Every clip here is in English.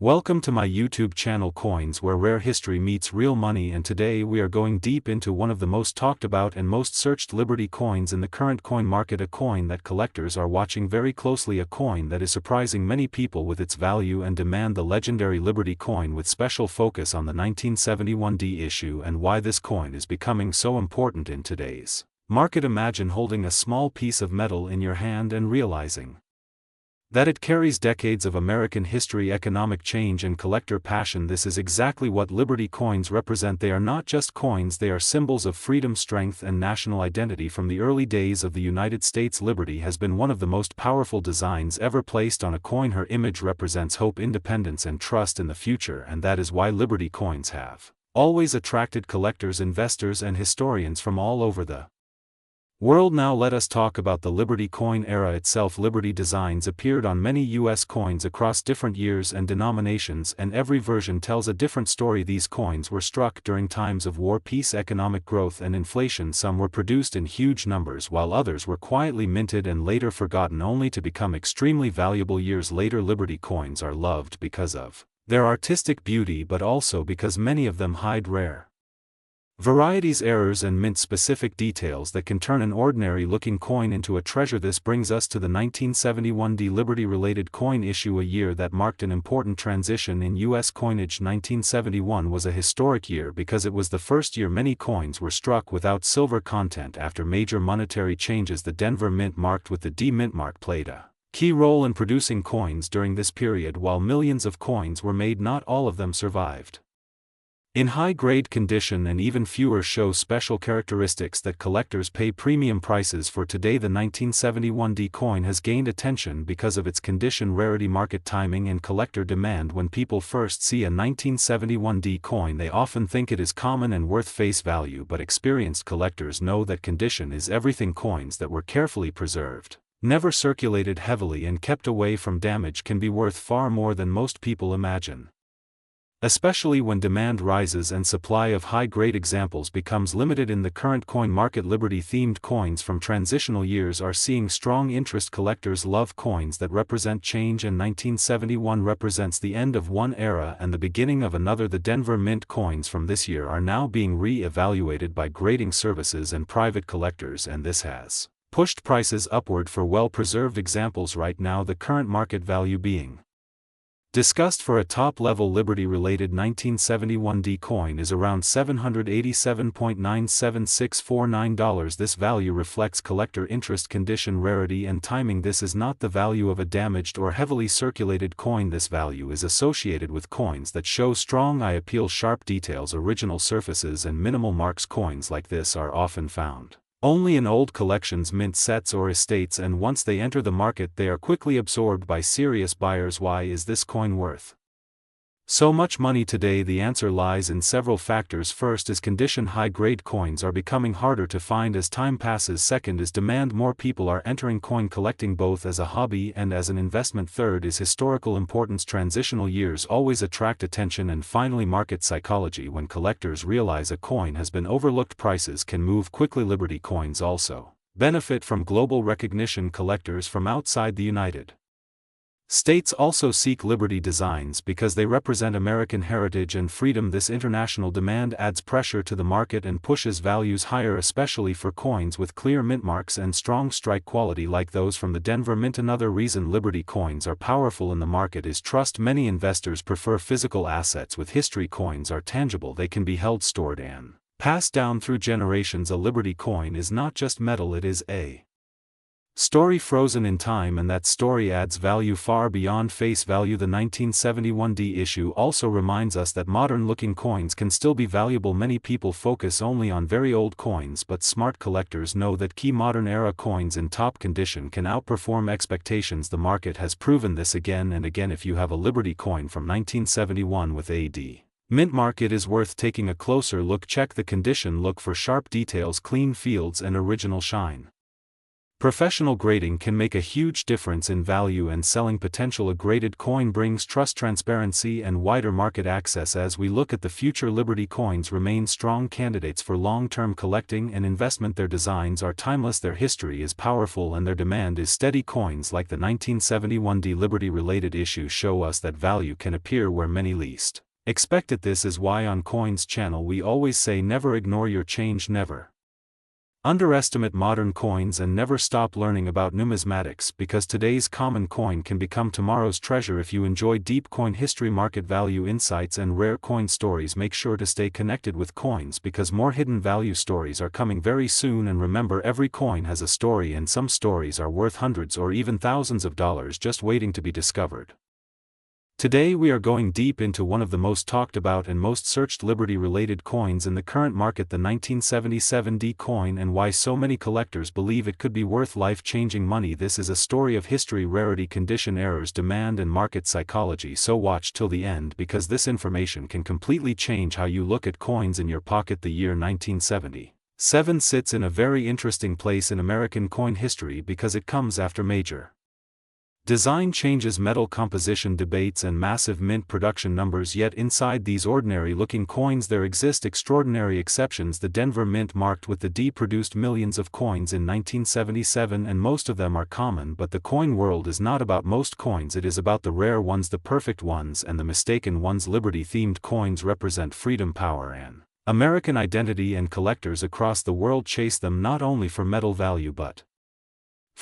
Welcome to my YouTube channel Coins, where rare history meets real money, and today we are going deep into one of the most talked about and most searched Liberty coins in the current coin market, a coin that collectors are watching very closely, a coin that is surprising many people with its value and demand, the legendary Liberty coin, with special focus on the 1971D issue and why this coin is becoming so important in today's market. Imagine holding a small piece of metal in your hand and realizing that it carries decades of American history, economic change, and collector passion. This is exactly what Liberty coins represent. They are not just coins, they are symbols of freedom, strength, and national identity. From the early days of the United States, Liberty has been one of the most powerful designs ever placed on a coin. Her image represents hope, independence, and trust in the future, and that is why Liberty coins have always attracted collectors, investors, and historians from all over the world. Now let us talk about the Liberty coin era itself. Liberty designs appeared on many U.S. coins across different years and denominations, and every version tells a different story. These coins were struck during times of war, peace, economic growth, and inflation. Some were produced in huge numbers, while others were quietly minted and later forgotten, only to become extremely valuable years later. Liberty coins are loved because of their artistic beauty, but also because many of them hide rare varieties, errors, and mint-specific details that can turn an ordinary-looking coin into a treasure. This brings us to the 1971D Liberty-related coin issue, a year that marked an important transition in U.S. coinage. 1971 was a historic year because it was the first year many coins were struck without silver content after major monetary changes. The Denver Mint, marked with the D mint mark, played a key role in producing coins during this period. While millions of coins were made, not all of them survived in high-grade condition, and even fewer show special characteristics that collectors pay premium prices for. Today, the 1971D coin has gained attention because of its condition, rarity, market timing, and collector demand. When people first see a 1971D coin, they often think it is common and worth face value, but experienced collectors know that condition is everything. Coins that were carefully preserved, never circulated heavily, and kept away from damage can be worth far more than most people imagine, especially when demand rises and supply of high-grade examples becomes limited. In the current coin market, Liberty-themed coins from transitional years are seeing strong interest. Collectors love coins that represent change, and 1971 represents the end of one era and the beginning of another. The Denver Mint coins from this year are now being re-evaluated by grading services and private collectors, and this has pushed prices upward for well-preserved examples. Right now, the current market value being discussed for a top-level Liberty-related 1971D coin is around $787.97649. This value reflects collector interest, condition, rarity, and timing. This is not the value of a damaged or heavily circulated coin. This value is associated with coins that show strong eye appeal, sharp details, original surfaces, and minimal marks. Coins like this are often found only in old collections, mint sets, or estates, and once they enter the market they are quickly absorbed by serious buyers. Why is this coin worth so much money today? The answer lies in several factors. First is condition. High-grade coins are becoming harder to find as time passes. Second is demand. More people are entering coin collecting both as a hobby and as an investment. Third is historical importance. Transitional years always attract attention. And finally, market psychology. When collectors realize a coin has been overlooked, prices can move quickly. Liberty coins also benefit from global recognition. Collectors from outside the United States also seek Liberty designs because they represent American heritage and freedom. This international demand adds pressure to the market and pushes values higher, especially for coins with clear mint marks and strong strike quality like those from the Denver Mint. Another reason Liberty coins are powerful in the market is trust. Many investors prefer physical assets with history. Coins are tangible, they can be held, stored, and passed down through generations. A Liberty coin is not just metal, it is a story frozen in time, and that story adds value far beyond face value. The 1971D issue also reminds us that modern-looking coins can still be valuable. Many people focus only on very old coins, but smart collectors know that key modern-era coins in top condition can outperform expectations. The market has proven this again and again. If you have a Liberty coin from 1971 with a D mint mark, it is worth taking a closer look. Check the condition, look for sharp details, clean fields, and original shine. Professional grading can make a huge difference in value and selling potential. A graded coin brings trust, transparency, and wider market access. As we look at the future, Liberty coins remain strong candidates for long-term collecting and investment. Their designs are timeless, their history is powerful, and their demand is steady. Coins like the 1971 Liberty-related issue show us that value can appear where many least expect it. This is why on Coins channel we always say never ignore your change, never underestimate modern coins, and never stop learning about numismatics, because today's common coin can become tomorrow's treasure. If you enjoy deep coin history, market value insights, and rare coin stories, make sure to stay connected with Coins, because more hidden value stories are coming very soon. And remember, every coin has a story, and some stories are worth hundreds or even thousands of dollars just waiting to be discovered. Today we are going deep into one of the most talked about and most searched Liberty-related coins in the current market, the 1977 D coin, and why so many collectors believe it could be worth life-changing money. This is a story of history, rarity, condition, errors, demand, and market psychology, so watch till the end, because this information can completely change how you look at coins in your pocket. The year 1977 sits in a very interesting place in American coin history because it comes after major design changes, metal composition debates, and massive mint production numbers. Yet inside these ordinary-looking coins there exist extraordinary exceptions. The Denver Mint marked with the D produced millions of coins in 1977, and most of them are common. But the coin world is not about most coins, it is about the rare ones, the perfect ones, and the mistaken ones. Liberty-themed coins represent freedom, power, and American identity, and collectors across the world chase them not only for metal value but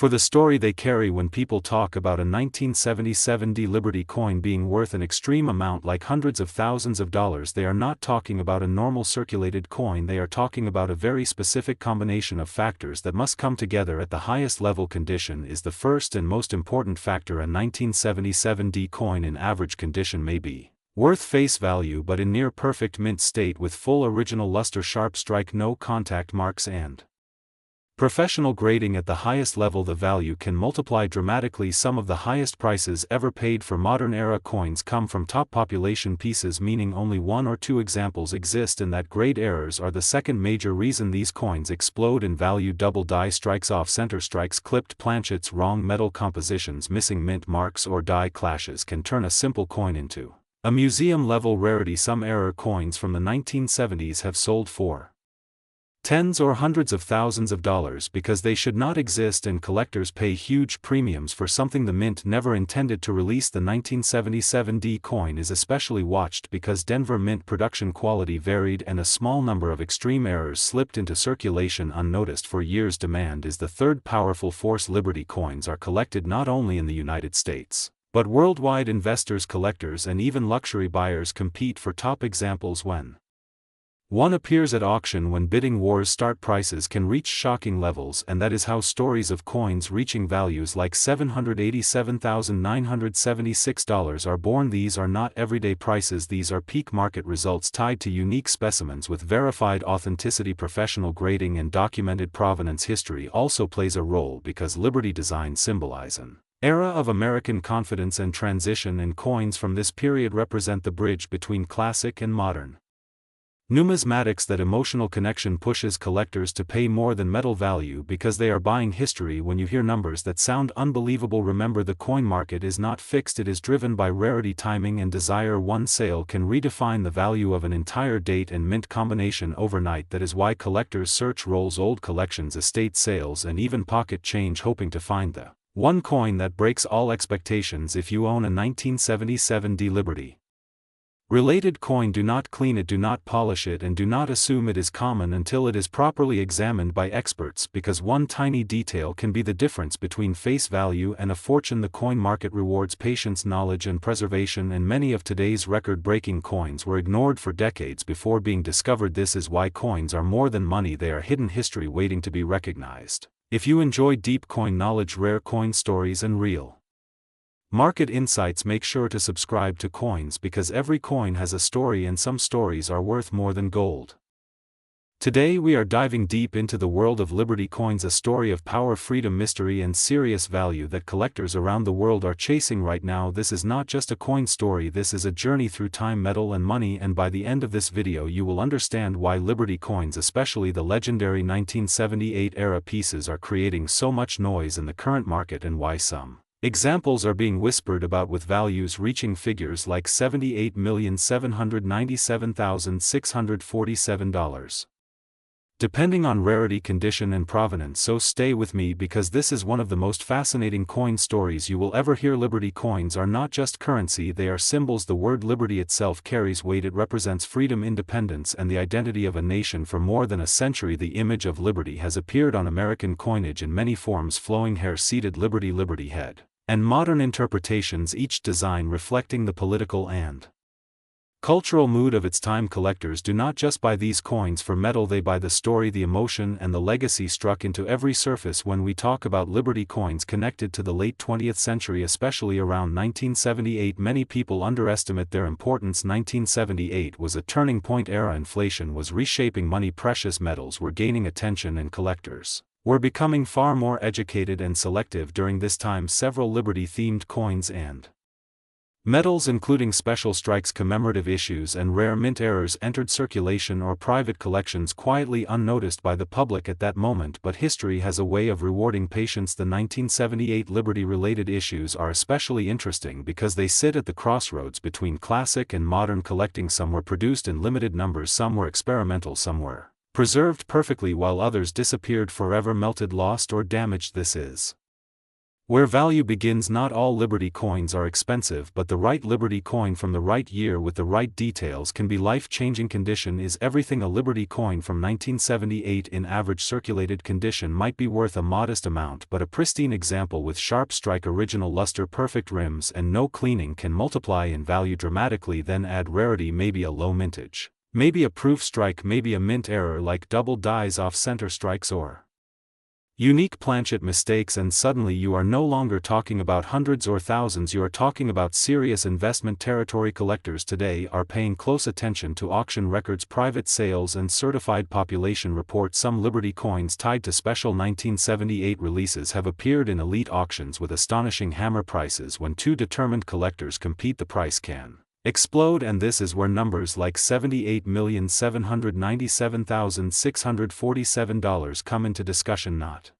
for the story they carry. When people talk about a 1977 D Liberty coin being worth an extreme amount, like hundreds of thousands of dollars, they are not talking about a normal circulated coin. They are talking about a very specific combination of factors that must come together at the highest level. Condition is the first and most important factor. A 1977 D coin in average condition may be worth face value, but in near perfect mint state with full original luster, sharp strike, no contact marks, and professional grading at the highest level, the value can multiply dramatically. Some of the highest prices ever paid for modern era coins come from top population pieces, meaning only one or two examples exist, and that grade errors are the second major reason these coins explode in value. Double die strikes, off center strikes, clipped planchets, wrong metal compositions, missing mint marks, or die clashes can turn a simple coin into a museum level rarity. Some error coins from the 1970s have sold for tens or hundreds of thousands of dollars because they should not exist, and collectors pay huge premiums for something the mint never intended to release. The 1977 D coin is especially watched because Denver Mint production quality varied and a small number of extreme errors slipped into circulation unnoticed for years. Demand is the third powerful force. Liberty coins are collected not only in the United States but worldwide. Investors, collectors, and even luxury buyers compete for top examples. When one appears at auction, when bidding wars start, prices can reach shocking levels, and that is how stories of coins reaching values like $787,976 are born. These are not everyday prices, these are peak market results tied to unique specimens with verified authenticity. Professional grading and documented provenance. History also plays a role because Liberty designs symbolize an era of American confidence and transition, and coins from this period represent the bridge between classic and modern numismatics. That emotional connection pushes collectors to pay more than metal value because they are buying history. When you hear numbers that sound unbelievable, remember the coin market is not fixed, it is driven by rarity, timing, and desire. One sale can redefine the value of an entire date and mint combination overnight. That is why collectors search rolls, old collections, estate sales, and even pocket change, hoping to find the one coin that breaks all expectations. If you own a 1977 D Liberty related coin, do not clean it, do not polish it, and do not assume it is common until it is properly examined by experts, because one tiny detail can be the difference between face value and a fortune. The coin market rewards patience, knowledge, and preservation, and many of today's record-breaking coins were ignored for decades before being discovered. This is why coins are more than money, they are hidden history waiting to be recognized. If you enjoy deep coin knowledge, rare coin stories, and real market insights, make sure to subscribe to Coins, because every coin has a story and some stories are worth more than gold. Today we are diving deep into the world of Liberty coins, a story of power, freedom, mystery and serious value that collectors around the world are chasing right now. This is not just a coin story, this is a journey through time, metal and money, and by the end of this video you will understand why Liberty coins, especially the legendary 1978 era pieces, are creating so much noise in the current market and why some examples are being whispered about with values reaching figures like $78,797,647. Depending on rarity, condition and provenance, so stay with me because this is one of the most fascinating coin stories you will ever hear. Liberty coins are not just currency, they are symbols. The word liberty itself carries weight. It represents freedom, independence and the identity of a nation. For more than a century the image of liberty has appeared on American coinage in many forms: flowing hair, seated liberty, liberty head, and modern interpretations, each design reflecting the political and cultural mood of its time. Collectors do not just buy these coins for metal, they buy the story, the emotion and the legacy struck into every surface. When we talk about Liberty coins connected to the late 20th century, especially around 1978, many people underestimate their importance. 1978 was a turning point era. Inflation was reshaping money, precious metals were gaining attention and collectors were becoming far more educated and selective. During this time several Liberty-themed coins and metals, including special strikes, commemorative issues and rare mint errors, entered circulation or private collections quietly, unnoticed by the public at that moment. But history has a way of rewarding patience. The 1978 Liberty-related issues are especially interesting because they sit at the crossroads between classic and modern collecting. Some were produced in limited numbers, some were experimental, some were preserved perfectly, while others disappeared forever, melted, lost or damaged. This is where value begins. Not all Liberty coins are expensive, but the right Liberty coin from the right year with the right details can be life-changing. Condition is everything. A Liberty coin from 1978 in average circulated condition might be worth a modest amount, but a pristine example with sharp strike, original luster, perfect rims and no cleaning can multiply in value dramatically. Then add rarity, maybe a low mintage, maybe a proof strike, maybe a mint error like double dies, off-center strikes or unique planchet mistakes, and suddenly you are no longer talking about hundreds or thousands, you are talking about serious investment territory. Collectors today are paying close attention to auction records, private sales and certified population reports. Some Liberty coins tied to special 1978 releases have appeared in elite auctions with astonishing hammer prices. When two determined collectors compete, the price can explode, and this is where numbers like $78,797,647 come into discussion, not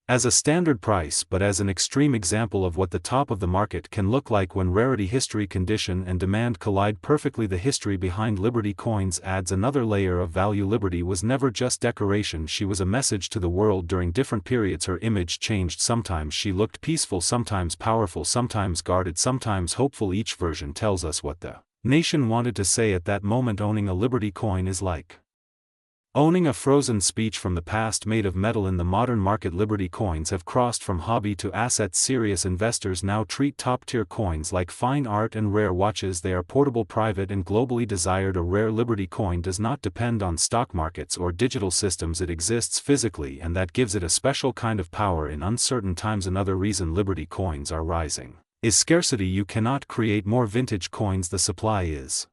as a standard price but as an extreme example of what the top of the market can look like when rarity, history, condition and demand collide perfectly. The history behind Liberty coins adds another layer of value. Liberty was never just decoration, she was a message to the world. During different periods her image changed. Sometimes she looked peaceful, sometimes powerful, sometimes guarded, sometimes hopeful. Each version tells us what the nation wanted to say at that moment. Owning a Liberty coin is like owning a frozen speech from the past made of metal. In the modern market, Liberty coins have crossed from hobby to asset. Serious investors now treat top-tier coins like fine art and rare watches. They are portable, private and globally desired. A rare Liberty coin does not depend on stock markets or digital systems, it exists physically, and that gives it a special kind of power in uncertain times. Another reason Liberty coins are rising is scarcity. You cannot create more vintage coins, the supply is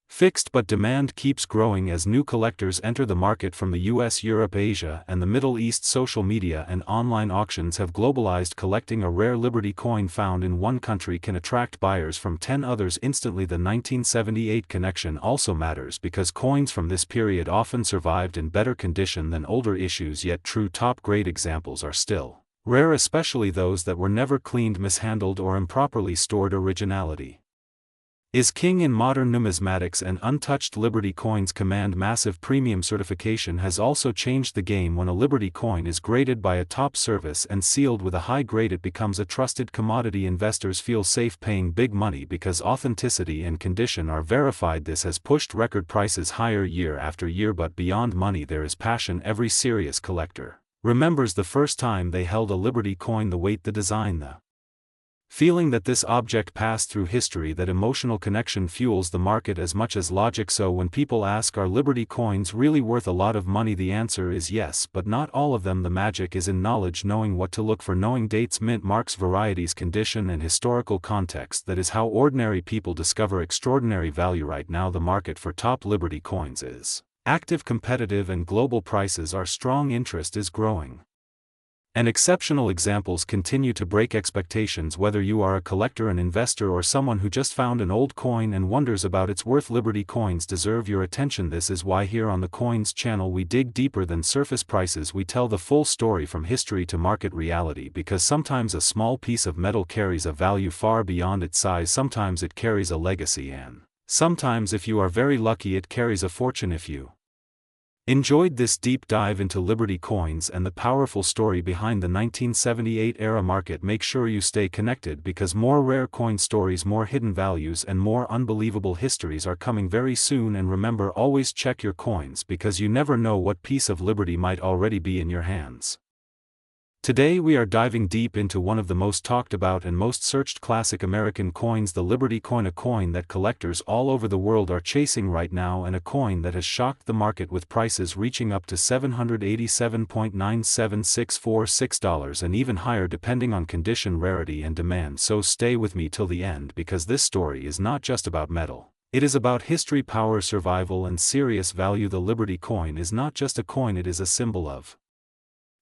fixed, but demand keeps growing as new collectors enter the market from the US, Europe, Asia and the Middle East. Social media and online auctions have globalized collecting. A rare Liberty coin found in one country can attract buyers from 10 others instantly. The 1978 connection also matters because coins from this period often survived in better condition than older issues, yet true top-grade examples are still rare, especially those that were never cleaned, mishandled or improperly stored. Originality is king in modern numismatics, and untouched Liberty coins command massive premium. Certification has also changed the game. When a Liberty coin is graded by a top service and sealed with a high grade, it becomes a trusted commodity. Investors feel safe paying big money because authenticity and condition are verified. This has pushed record prices higher year after year. But beyond money there is passion. Every serious collector remembers the first time they held a Liberty coin, the weight, the design, the feeling that this object passed through history. That emotional connection fuels the market as much as logic. So when people ask, are Liberty coins really worth a lot of money, the answer is yes, but not all of them. The magic is in knowledge, knowing what to look for, knowing dates, mint marks, varieties, condition and historical context. That is how ordinary people discover extraordinary value. Right now the market for top Liberty coins is Active competitive and global prices are strong, interest is growing. And exceptional examples continue to break expectations. Whether you are a collector, an investor, or someone who just found an old coin and wonders about its worth, Liberty coins deserve your attention. This is why here on the Coins channel we dig deeper than surface prices. We tell the full story from history to market reality, because sometimes a small piece of metal carries a value far beyond its size, sometimes it carries a legacy, and sometimes, if you are very lucky, it carries a fortune. If you enjoyed this deep dive into Liberty coins and the powerful story behind the 1978 era market, make sure you stay connected, because more rare coin stories, more hidden values, and more unbelievable histories are coming very soon. And remember, always check your coins, because you never know what piece of Liberty might already be in your hands. Today we are diving deep into one of the most talked about and most searched classic American coins, the Liberty coin, a coin that collectors all over the world are chasing right now, and a coin that has shocked the market with prices reaching up to $787.97646 and even higher depending on condition, rarity, and demand. So stay with me till the end, because this story is not just about metal. It is about history, power, survival, and serious value. The Liberty coin is not just a coin, it is a symbol of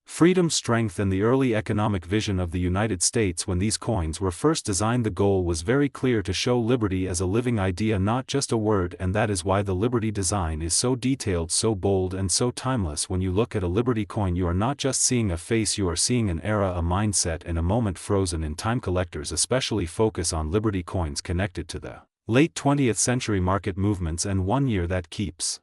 freedom, strength, and the early economic vision of the United States. When these coins were first designed, the goal was very clear: to show liberty as a living idea, not just a word. And that is why the Liberty design is so detailed, so bold, and so timeless. When you look at a Liberty coin, you are not just seeing a face, you are seeing an era, a mindset, and a moment frozen in time. Collectors especially focus on Liberty coins connected to the late 20th century market movements, and one year that keeps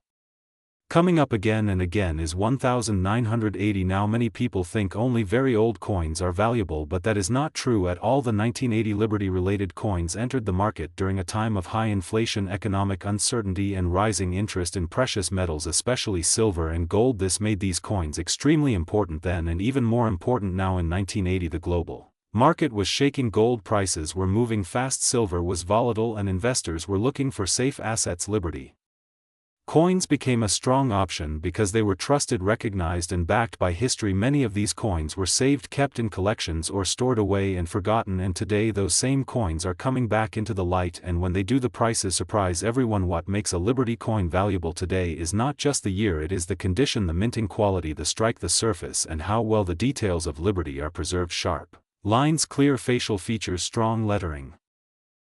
coming up again and again is 1980. Now many people think only very old coins are valuable, but that is not true at all. The 1980 Liberty-related coins entered the market during a time of high inflation, economic uncertainty, and rising interest in precious metals, especially silver and gold. This made these coins extremely important then, and even more important now. In 1980, the global market was shaking, gold prices were moving fast, silver was volatile, and investors were looking for safe assets. Liberty coins became a strong option because they were trusted, recognized, and backed by history. Many of these coins were saved, kept in collections, or stored away and forgotten, and today those same coins are coming back into the light, and when they do, the prices surprise everyone. What makes a Liberty coin valuable today is not just the year, it is the condition, the minting quality, the strike, the surface, and how well the details of Liberty are preserved. Sharp lines, clear facial features, strong lettering,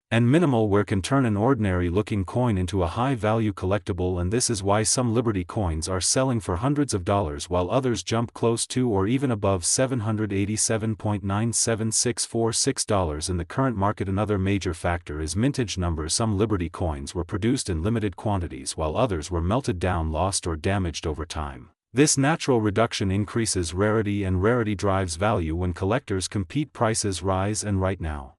and minimal wear can turn an ordinary-looking coin into a high-value collectible, and this is why some Liberty coins are selling for hundreds of dollars, while others jump close to or even above $787.97646 in the current market. Another major factor is mintage numbers. Some Liberty coins were produced in limited quantities, while others were melted down, lost, or damaged over time. This natural reduction increases rarity, and rarity drives value. When collectors compete, prices rise, and right now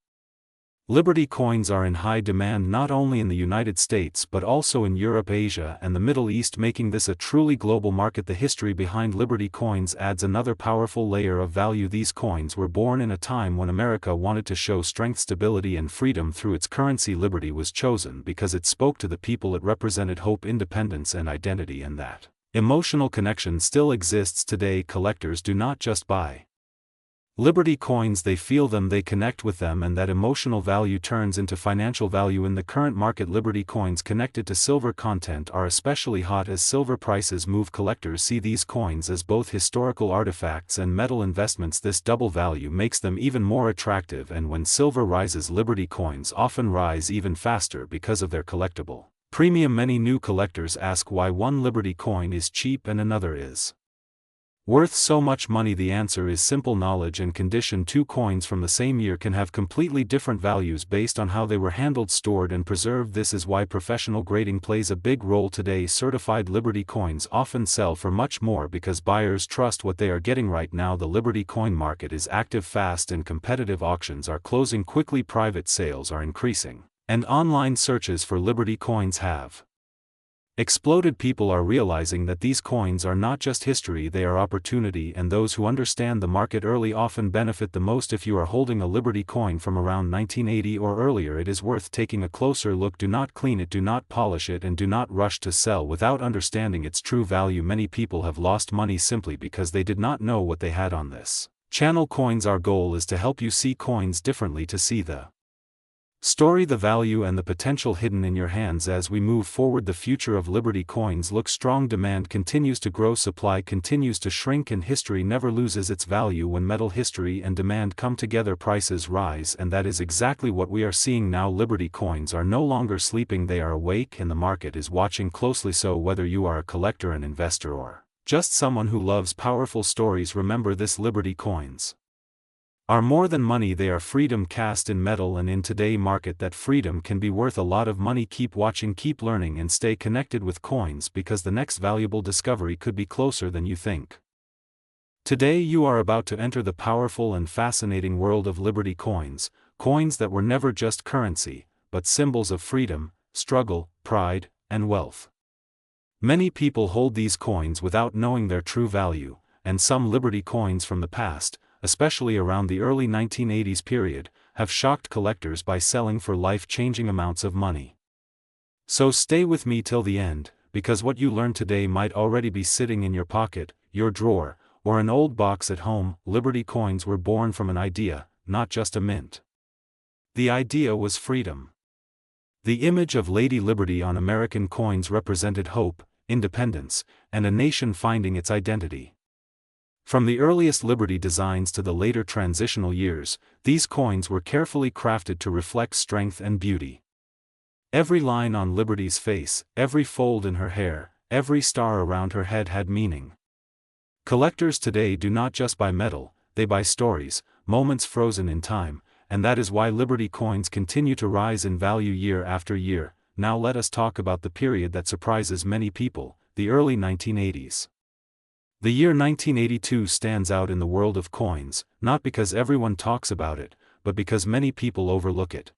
Liberty coins are in high demand, not only in the United States but also in Europe, Asia, and the Middle East, making this a truly global market. The history behind Liberty coins adds another powerful layer of value. These coins were born in a time when America wanted to show strength, stability, and freedom through its currency. Liberty was chosen because it spoke to the people, it represented hope, independence, and identity, and that emotional connection still exists today. Collectors do not just buy Liberty coins, they feel them, they connect with them, and that emotional value turns into financial value. In the current market, Liberty coins connected to silver content are especially hot. As silver prices move, collectors see these coins as both historical artifacts and metal investments. This double value makes them even more attractive, and when silver rises, Liberty coins often rise even faster because of their collectible premium. Many new collectors ask why one Liberty coin is cheap and another is worth so much money. The answer is simple: knowledge and condition. Two coins from the same year can have completely different values based on how they were handled, stored, and preserved. This is why professional grading plays a big role today. Certified Liberty coins often sell for much more because buyers trust what they are getting. Right now, the Liberty coin market is active, fast, and competitive. Auctions are closing quickly, private sales are increasing, and online searches for Liberty coins have exploded. People are realizing that these coins are not just history, they are opportunity, and those who understand the market early often benefit the most. If you are holding a Liberty coin from around 1980 or earlier, it is worth taking a closer look. Do not clean it, do not polish it, and do not rush to sell without understanding its true value. Many people have lost money simply because they did not know what they had on this channel. Coins, our goal is to help you see coins differently, to see the Story the value and the potential hidden in your hands. As we move forward, the future of Liberty coins looks strong. Demand continues to grow, supply continues to shrink, and history never loses its value. When metal history and demand come together, prices rise, and that is exactly what we are seeing now. Liberty coins are no longer sleeping, they are awake, and the market is watching closely. So whether you are a collector, an investor, or just someone who loves powerful stories, remember this: Liberty coins are more than money, they are freedom cast in metal, and in today's market that freedom can be worth a lot of money. Keep watching, keep learning, and stay connected with coins, because the next valuable discovery could be closer than you think. Today you are about to enter the powerful and fascinating world of Liberty coins, coins that were never just currency, but symbols of freedom, struggle, pride, and wealth. Many people hold these coins without knowing their true value, and some Liberty coins from the past, especially around the early 1980s period, have shocked collectors by selling for life-changing amounts of money. So stay with me till the end, because what you learn today might already be sitting in your pocket, your drawer, or an old box at home. Liberty coins were born from an idea, not just a mint. The idea was freedom. The image of Lady Liberty on American coins represented hope, independence, and a nation finding its identity. From the earliest Liberty designs to the later transitional years, these coins were carefully crafted to reflect strength and beauty. Every line on Liberty's face, every fold in her hair, every star around her head had meaning. Collectors today do not just buy metal, they buy stories, moments frozen in time, and that is why Liberty coins continue to rise in value year after year. Now let us talk about the period that surprises many people, the early 1980s. The year 1982 stands out in the world of coins, not because everyone talks about it, but because many people overlook it.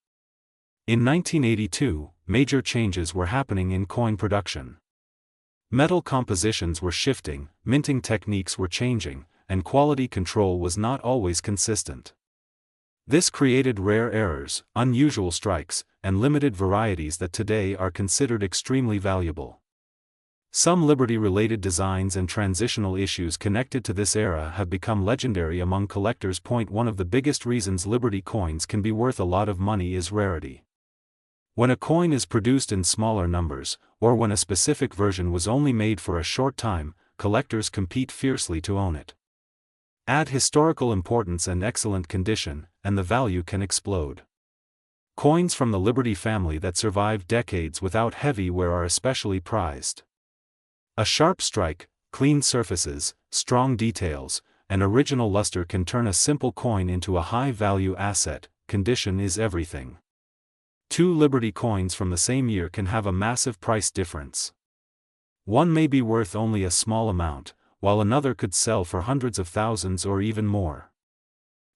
In 1982, major changes were happening in coin production. Metal compositions were shifting, minting techniques were changing, and quality control was not always consistent. This created rare errors, unusual strikes, and limited varieties that today are considered extremely valuable. Some Liberty-related designs and transitional issues connected to this era have become legendary among collectors. One of the biggest reasons Liberty coins can be worth a lot of money is rarity. When a coin is produced in smaller numbers, or when a specific version was only made for a short time, collectors compete fiercely to own it. Add historical importance and excellent condition, and the value can explode. Coins from the Liberty family that survive decades without heavy wear are especially prized. A sharp strike, clean surfaces, strong details, and original luster can turn a simple coin into a high-value asset. Condition is everything. Two Liberty coins from the same year can have a massive price difference. One may be worth only a small amount, while another could sell for hundreds of thousands or even more.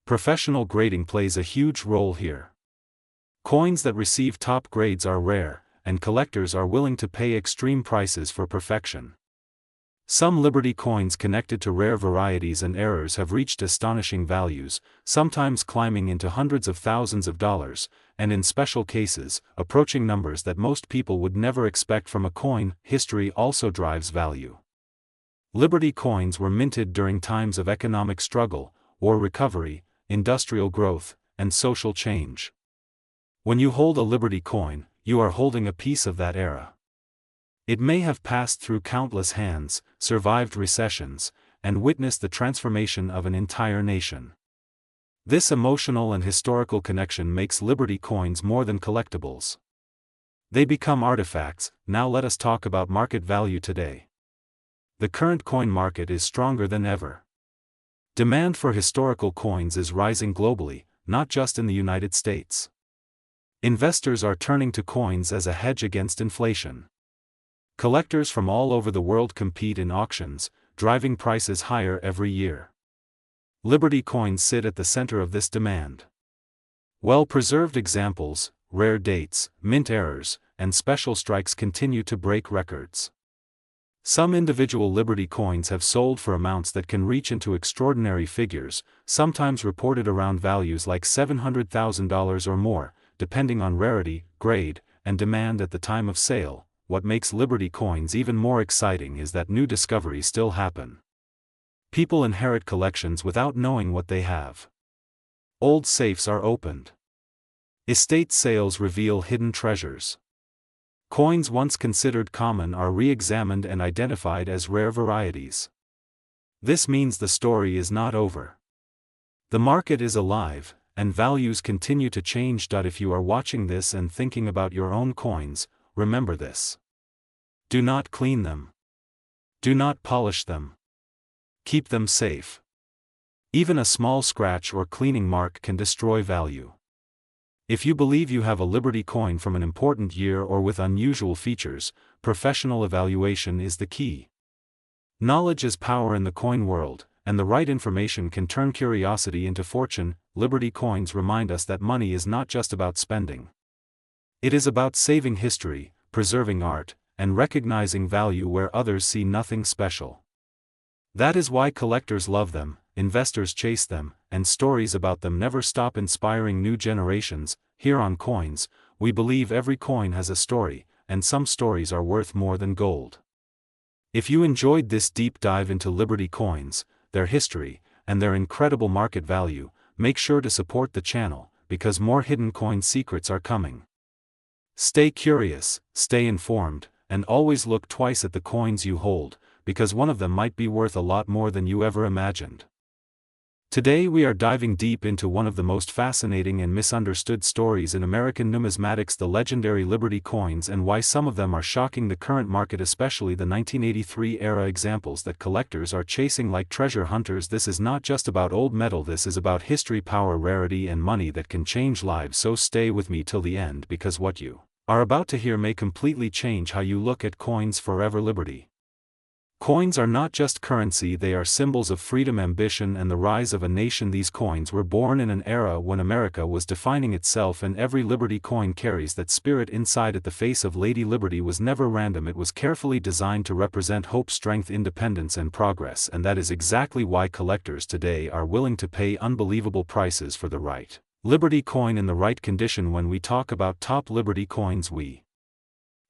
Professional grading plays a huge role here. Coins that receive top grades are rare, and collectors are willing to pay extreme prices for perfection. Some Liberty coins connected to rare varieties and errors have reached astonishing values, sometimes climbing into hundreds of thousands of dollars, and in special cases, approaching numbers that most people would never expect from a coin. History also drives value. Liberty coins were minted during times of economic struggle, war recovery, industrial growth, and social change. When you hold a Liberty coin, you are holding a piece of that era. It may have passed through countless hands, survived recessions, and witnessed the transformation of an entire nation. This emotional and historical connection makes Liberty coins more than collectibles. They become artifacts. Now let us talk about market value today. The current coin market is stronger than ever. Demand for historical coins is rising globally, not just in the United States. Investors are turning to coins as a hedge against inflation. Collectors from all over the world compete in auctions, driving prices higher every year. Liberty coins sit at the center of this demand. Well-preserved examples, rare dates, mint errors, and special strikes continue to break records. Some individual Liberty coins have sold for amounts that can reach into extraordinary figures, sometimes reported around values like $700,000 or more, depending on rarity, grade, and demand at the time of sale. What makes Liberty coins even more exciting is that new discoveries still happen. People inherit collections without knowing what they have. Old safes are opened. Estate sales reveal hidden treasures. Coins once considered common are re-examined and identified as rare varieties. This means the story is not over. The market is alive, and values continue to change. If you are watching this and thinking about your own coins, remember this. Do not clean them. Do not polish them. Keep them safe. Even a small scratch or cleaning mark can destroy value. If you believe you have a Liberty coin from an important year or with unusual features, professional evaluation is the key. Knowledge is power in the coin world, and the right information can turn curiosity into fortune. Liberty coins remind us that money is not just about spending. It is about saving history, preserving art, and recognizing value where others see nothing special. That is why collectors love them, investors chase them, and stories about them never stop inspiring new generations. Here on Coins, we believe every coin has a story, and some stories are worth more than gold. If you enjoyed this deep dive into Liberty coins, their history, and their incredible market value, make sure to support the channel, because more hidden coin secrets are coming. Stay curious, stay informed, and always look twice at the coins you hold, because one of them might be worth a lot more than you ever imagined. Today we are diving deep into one of the most fascinating and misunderstood stories in American numismatics, the legendary Liberty coins, and why some of them are shocking the current market, especially the 1983 era examples that collectors are chasing like treasure hunters. This is not just about old metal, this is about history, power, rarity, and money that can change lives. So stay with me till the end, because what you are about to hear may completely change how you look at coins forever. Liberty coins are not just currency, they are symbols of freedom, ambition, and the rise of a nation. These coins were born in an era when America was defining itself, and every Liberty coin carries that spirit inside it. The face of Lady Liberty was never random, it was carefully designed to represent hope, strength, independence, and progress, and that is exactly why collectors today are willing to pay unbelievable prices for the right Liberty coin in the right condition. When we talk about top Liberty coins, we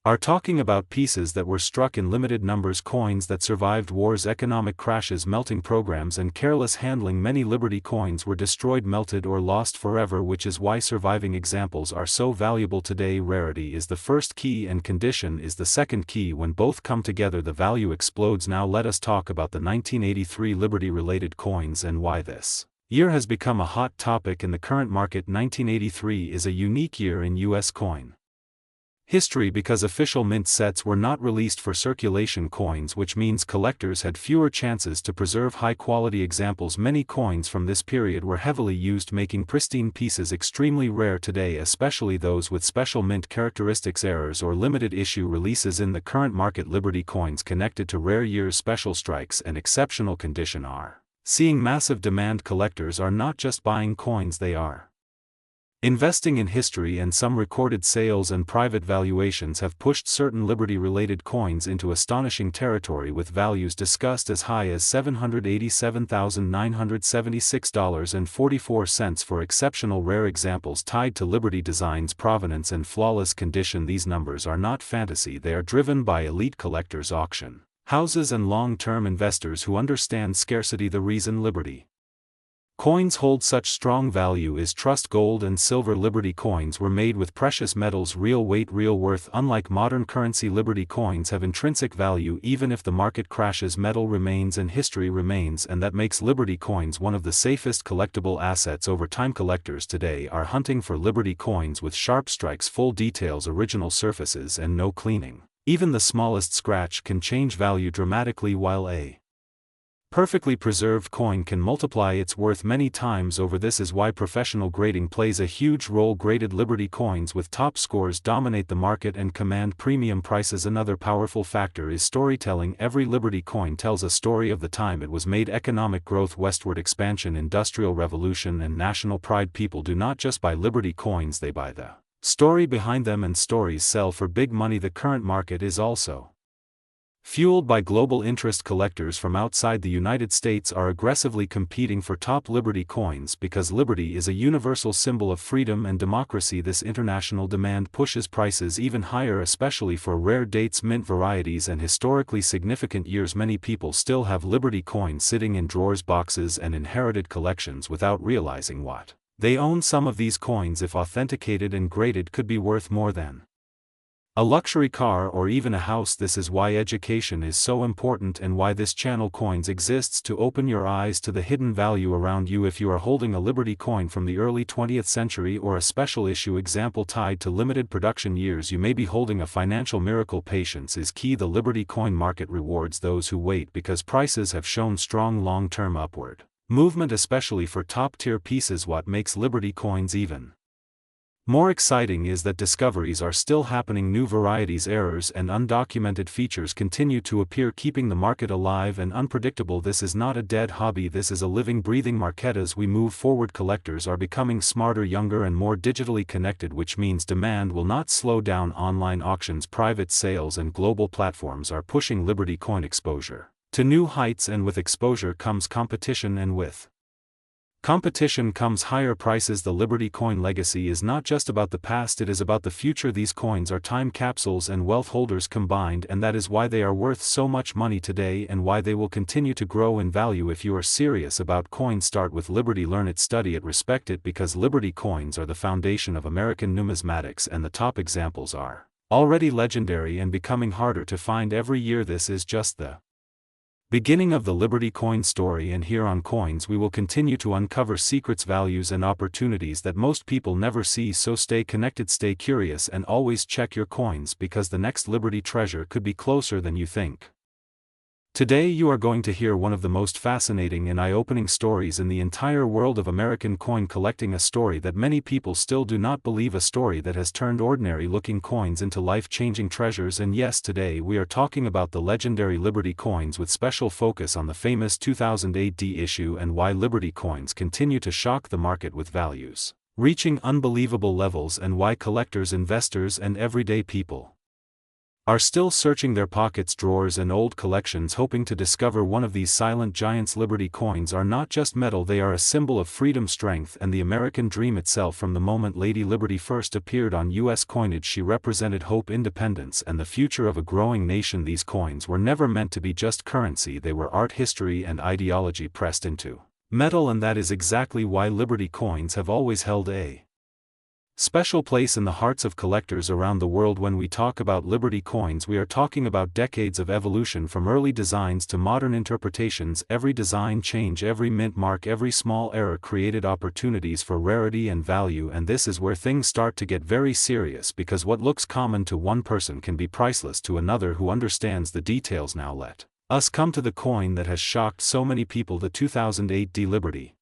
are talking about pieces that were struck in limited numbers, coins that survived wars, economic crashes, melting programs, and careless handling. Many Liberty coins were destroyed, melted, or lost forever, which is why surviving examples are so valuable today. Rarity is the first key and condition is the second key. When both come together, the value explodes. Now let us talk about the 1983 Liberty-related coins and why this year has become a hot topic in the current market. 1983 is a unique year in U.S. coin history because official mint sets were not released for circulation coins, which means collectors had fewer chances to preserve high-quality examples. Many coins from this period were heavily used, making pristine pieces extremely rare today, especially those with special mint characteristics. Errors or limited issue releases in the current market. Liberty coins connected to rare years, special strikes, and exceptional condition are seeing massive demand. Collectors are not just buying coins, they are investing in history, and some recorded sales and private valuations have pushed certain Liberty-related coins into astonishing territory, with values discussed as high as $787,976.44 for exceptional rare examples tied to Liberty designs, provenance, and flawless condition. These numbers are not fantasy, they are driven by elite collectors, auction houses, and long-term investors who understand scarcity. The reason Liberty coins hold such strong value is trust. Gold and silver Liberty coins were made with precious metals, real weight, real worth. Unlike modern currency, Liberty coins have intrinsic value. Even if the market crashes, metal remains and history remains, and that makes Liberty coins one of the safest collectible assets over time. Collectors today are hunting for Liberty coins with sharp strikes, full details, original surfaces, and no cleaning. Even the smallest scratch can change value dramatically, while a perfectly preserved coin can multiply its worth many times over. This is why professional grading plays a huge role. Graded Liberty coins with top scores dominate the market and command premium prices. Another powerful factor is storytelling. Every Liberty coin tells a story of the time it was made: economic growth, westward expansion, industrial revolution, and national pride. People do not just buy Liberty coins, they buy the story behind them, and stories sell for big money. The current market is also fueled by global interest. Collectors from outside the United States are aggressively competing for top Liberty coins because Liberty is a universal symbol of freedom and democracy. This international demand pushes prices even higher, especially for rare dates, mint varieties, and historically significant years. Many people still have Liberty coins sitting in drawers, boxes, and inherited collections without realizing what They own some of these coins if authenticated and graded could be worth more than a luxury car or even a house. This is why education is so important and why this channel Coins exists, to open your eyes to the hidden value around you. If you are holding a Liberty coin from the early 20th century or a special issue example tied to limited production years, you may be holding a financial miracle. Patience is key. The Liberty coin market rewards those who wait because prices have shown strong long-term upward movement, especially for top-tier pieces. What makes Liberty coins even more exciting is that discoveries are still happening. New varieties, errors, and undocumented features continue to appear, keeping the market alive and unpredictable. This is not a dead hobby, this is a living, breathing market. As we move forward, collectors are becoming smarter, younger, and more digitally connected, which means demand will not slow down. Online auctions, private sales, and global platforms are pushing Liberty coin exposure to new heights, and with exposure comes competition, and with competition comes higher prices. The Liberty coin legacy is not just about the past, it is about the future. These coins are time capsules and wealth holders combined, and that is why they are worth so much money today and why they will continue to grow in value. If you are serious about coins, start with Liberty. Learn it, study it, respect it, because Liberty coins are the foundation of American numismatics, and the top examples are already legendary and becoming harder to find every year. This is just the beginning of the Liberty coin story, and here on Coins we will continue to uncover secrets, values, and opportunities that most people never see. So stay connected, stay curious, and always check your coins, because the next Liberty treasure could be closer than you think. Today you are going to hear one of the most fascinating and eye-opening stories in the entire world of American coin collecting, a story that many people still do not believe, a story that has turned ordinary-looking coins into life-changing treasures. And yes, today we are talking about the legendary Liberty coins, with special focus on the famous 2008 issue and why Liberty coins continue to shock the market with values reaching unbelievable levels, and why collectors, investors, and everyday people are still searching their pockets, drawers, and old collections, hoping to discover one of these silent giants. Liberty coins are not just metal, they are a symbol of freedom, strength, and the American dream itself. From the moment Lady Liberty first appeared on U.S. coinage, she represented hope, independence, and the future of a growing nation. These coins were never meant to be just currency, they were art, history, and ideology pressed into metal, and that is exactly why Liberty coins have always held a special place in the hearts of collectors around the world. When we talk about Liberty coins, we are talking about decades of evolution, from early designs to modern interpretations. Every design change, every mint mark, every small error created opportunities for rarity and value. And this is where things start to get very serious, because what looks common to one person can be priceless to another who understands the details. Now let us come to the coin that has shocked so many people, the 2008 Liberty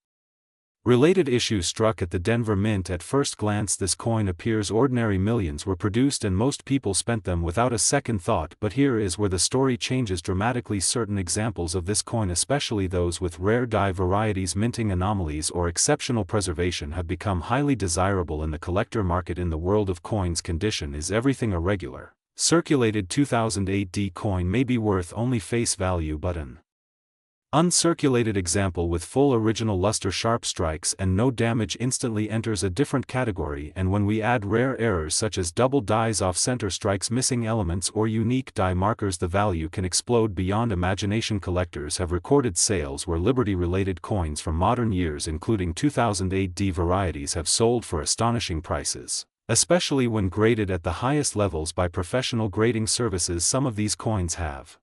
related issue struck at the Denver Mint. At first glance this coin appears ordinary. Millions were produced and most people spent them without a second thought, but here is where the story changes dramatically. Certain examples of this coin, especially those with rare die varieties, minting anomalies, or exceptional preservation, have become highly desirable in the collector market. In the world of coins, condition is everything. A regular circulated 2008 coin may be worth only face value, but an uncirculated example with full original luster, sharp strikes, and no damage instantly enters a different category. And when we add rare errors such as double dies, off-center strikes, missing elements, or unique die markers, the value can explode beyond imagination. Collectors have recorded sales where Liberty-related coins from modern years, including 2008 varieties, have sold for astonishing prices, especially when graded at the highest levels by professional grading services. Some of these coins have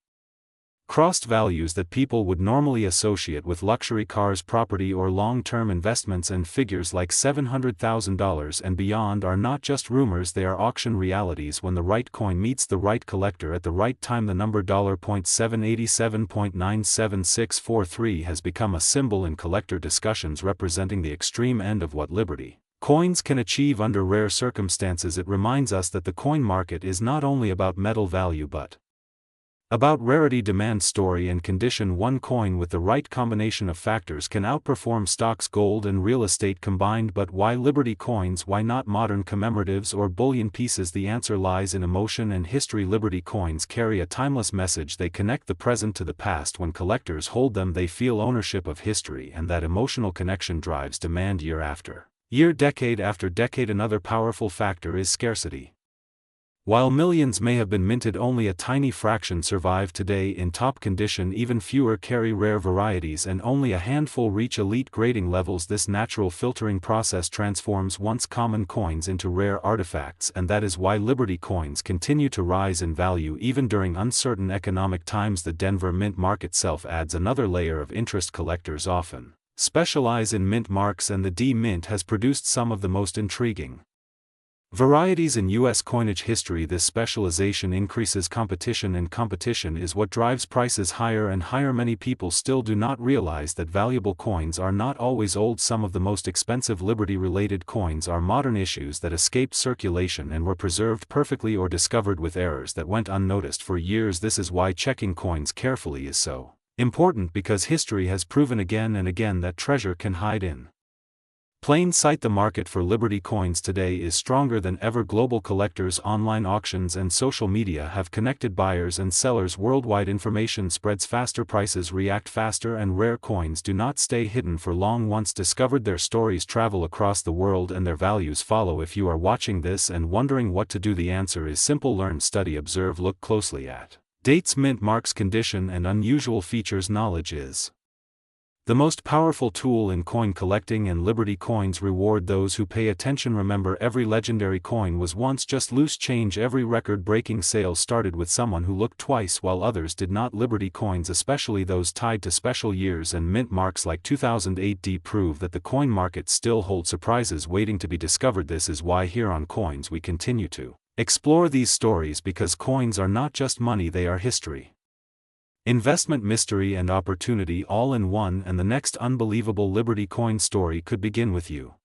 crossed values that people would normally associate with luxury cars, property, or long-term investments, and figures like $700,000 and beyond are not just rumors, they are auction realities. When the right coin meets the right collector at the right time, the number $.787.97643 has become a symbol in collector discussions, representing the extreme end of what Liberty coins can achieve under rare circumstances. It reminds us that the coin market is not only about metal value but about rarity, demand, story, and condition. One coin with the right combination of factors can outperform stocks, gold, and real estate combined. But why Liberty coins? Why not modern commemoratives or bullion pieces? The answer lies in emotion and history. Liberty coins carry a timeless message. They connect the present to the past. When collectors hold them, they feel ownership of history, and that emotional connection drives demand year after year, decade after decade. Another powerful factor is scarcity. While millions may have been minted, only a tiny fraction survive today in top condition. Even fewer carry rare varieties and only a handful reach elite grading levels. This natural filtering process transforms once common coins into rare artifacts, and that is why Liberty coins continue to rise in value even during uncertain economic times. The Denver Mint mark itself adds another layer of interest. Collectors often specialize in mint marks, and the D Mint has produced some of the most intriguing varieties in U.S. coinage history. This specialization increases competition, and competition is what drives prices higher and higher. Many people still do not realize that valuable coins are not always old. Some of the most expensive Liberty-related coins are modern issues that escaped circulation and were preserved perfectly or discovered with errors that went unnoticed for years. This is why checking coins carefully is so important, because history has proven again and again that treasure can hide in plain sight. The market for Liberty coins today is stronger than ever. Global collectors, online auctions, and social media have connected buyers and sellers worldwide. Information spreads faster, prices react faster, and rare coins do not stay hidden for long. Once discovered, their stories travel across the world and their values follow. If you are watching this and wondering what to do, the answer is simple: learn, study, observe, look closely at dates, mint marks, condition, and unusual features. Knowledge is the most powerful tool in coin collecting, and Liberty coins reward those who pay attention. Remember, every legendary coin was once just loose change. Every record-breaking sale started with someone who looked twice while others did not. Liberty coins, especially those tied to special years and mint marks like 2008D, prove that the coin market still holds surprises waiting to be discovered. This is why here on Coins we continue to explore these stories, because coins are not just money, they are history, investment, mystery, and opportunity all in one. And the next unbelievable Liberty coin story could begin with you.